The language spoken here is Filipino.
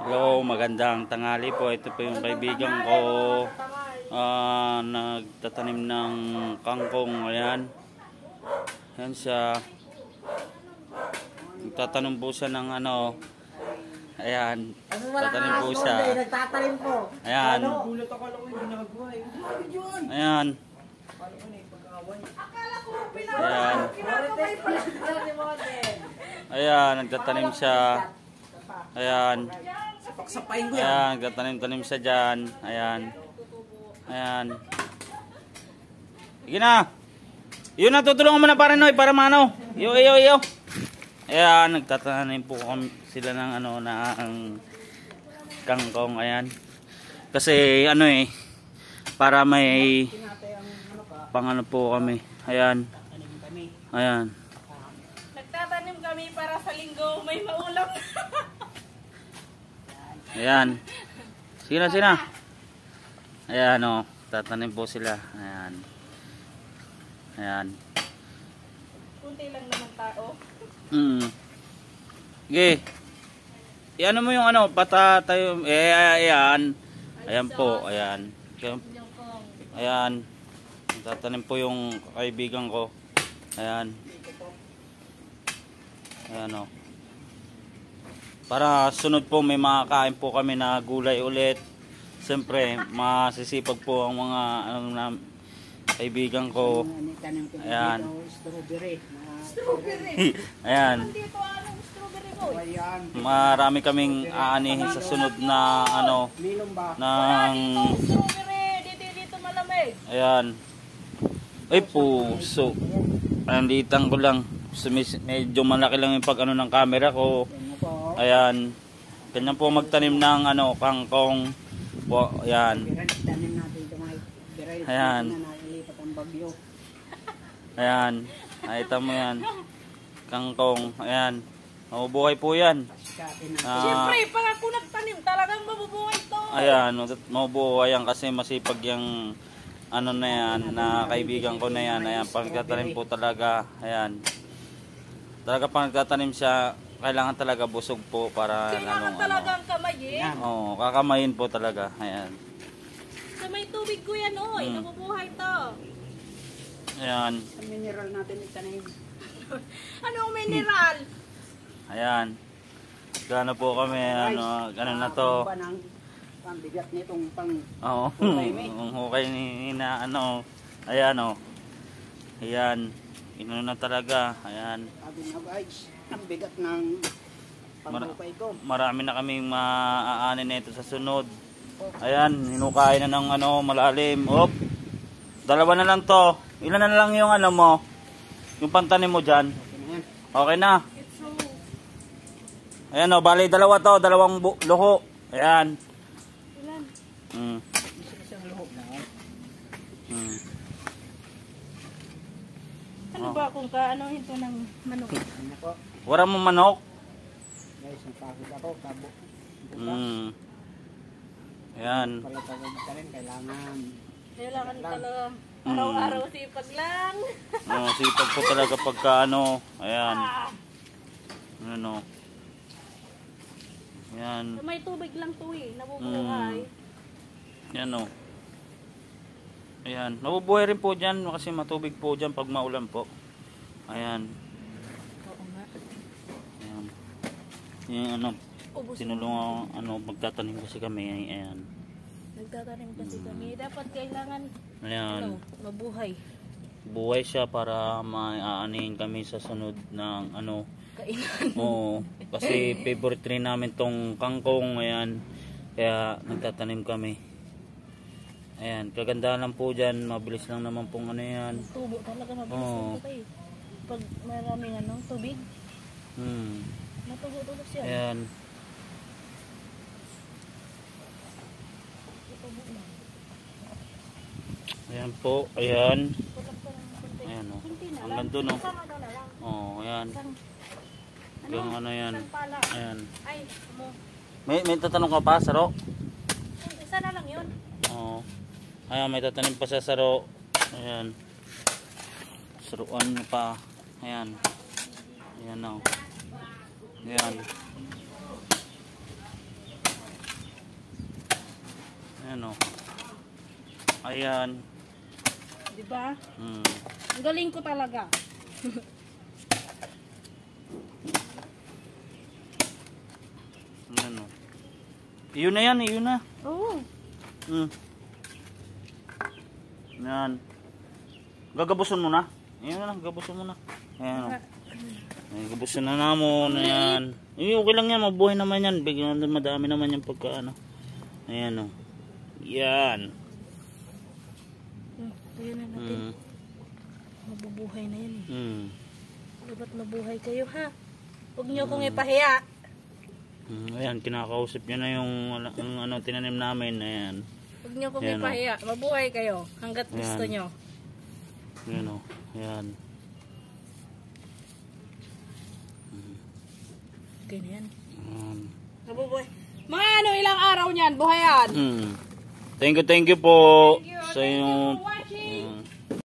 Hello, magandang tanghali po. Ito po yung kaibigan ko nagtatanim ng kangkong. Ayan. Ayan siya. Nagtatanim po siya ng ano. Ayan. Nagtatanim po siya. Nagtatanim po. Ayan. Ayan. Ayan. Ayan, nagtatanim siya. Ayan. Ayan, nagtatanim-tanim siya dyan. Ayan. Ayan. Sige na. Yun na, tutulungan mo na para Noy, para mano. Iyo. Ayan, nagtatanim po kami sila ng ano, ng kangkong. Ayan. Kasi ano para may pangano po kami. Ayan. Ayan. Nagtatanim kami para sa linggo may maulam. Ayan. Sige na. Ayan o. Tatanim po sila. Ayan. Ayan. Kunti lang naman tao. Sige. Iano mo yung ano, pata tayo. Ayan. Ayan po. Ayan. Ayan. Tatanim po yung kaibigan ko. Ayan. Ayan o. Para sunod po may makakain po kami na gulay ulit. Siyempre, masisipag po ang mga kaibigan ko. Ayan. Ayan. Marami kaming aanihin sa sunod na ano ng dito malamig. ayan. Ay puso. Anditang ko lang. Medyo malaki lang yung pag ano ng camera ko. Ayan. Ganyan po magtanim ng ano, kangkong po. Ayan. Ayan. Ayan. Nakita mo yan. Kangkong. Ayan. Mabubuhay po yan. Siyempre, pag ako nagtanim, talagang mabubuhay to. Ayan. Mabubuhay yan kasi masipag yung ano na yan, na kaibigan ko na yan. Ayan. Pagkatanim po talaga. Ayan. Talaga pag nagtatanim siya, kailangan talaga busog po para kailangan talagang kamayin. Oo, kakamayin po talaga. Ayan. Sa may tubig ko yan, nabubuhay to. Ayan. Ang mineral natin itanim. Anong mineral? Ayan. Gano po kami, ano, gano'n na to. Ang bigat nitong pang Oo. Ang hukay ni na ano. Ayan o. Ayan. Ino na talaga. Ayan. sabi na guys, ang bigat ng panghukay ko. Marami na kaming maaanin nito sa sunod. Ayan, hinukay na ng ano, malalim. Op. Dalawa na lang to. Ilan na lang yung ano mo? Yung pantanim mo dyan. Okay na. Ayan o, bali dalawa to. Dalawang luho. Ayan. Ilan? Isang luho na. Ano ba kung kaanohin to ng manok? Ano po? Wala mo manok? Guys, napagod ako. Tabo. Ayan. Pala tawag ka rin, kailangan. Kailangan talaga araw-araw sipag lang. Sipag po talaga pagka ano. Ayan. Ano. Ayan. May tubig lang to nabubuhay. Ayan o. Ayan. Nabubuhay rin po dyan kasi matubig po dyan pag maulan po. Ayan. Oo nga. Ayan. Yung ano. Tinulungan ano, magtatanim kasi kami. Ayan. Nagtatanim kasi kami. Dapat kailangan Ayan. mabuhay. Buhay siya para maaanihin kami sa sunod ng ano. Kainan. Oo. Kasi favorite rin namin tong kangkong. Ayan. Kaya nagtatanim kami. Ayan. Kagandahan lang po dyan. Mabilis lang naman pong ano yan. Tubo talaga mabilis ito pag maraming tubig. Matubo-tubo siya. Ayan. Ayan po. Ayan. Ayan o. Hanggang doon o. Oo. Ayan. Hanggang ano yan. Ayan. Ay, May tatanong ka pa, Saro? isa na lang yun. Oo. Ayan, may tatanim pa sa Saro. Ayan. Saruan pa. Ayan. Ayan o. Ayan. Ayan o. Ayan. Diba? Hmm. Ang galing ko talaga. Ayan o. Iyon na yan, iyon na. Oo. Hmm. Ayan. Gagabuson mo na. Ayan na, gabuson mo na. Ayan o. Ayan, gabuson na namon. Ayan. Okay lang yan, mabuhay naman yan. Bigyan madami naman yan pagka ano. Ayan o. Yan. Ayan na natin. Hmm. Mabubuhay na yan eh. Hmm. Dapat mabuhay kayo ha. Huwag niyo kong ipahiya. Ayan, kinakausap niya na yung ano, tinanim namin. Ayan. Huwag niyo kong Ayan, ipahiya. Mabuhay kayo hanggat gusto Ayan. niyo. Ayan o. Ayan. Okay na yan. Ayan. Mabubuhay. Mga ano, ilang araw niyan, buhayan. Thank you po sa Thank you yung for watching.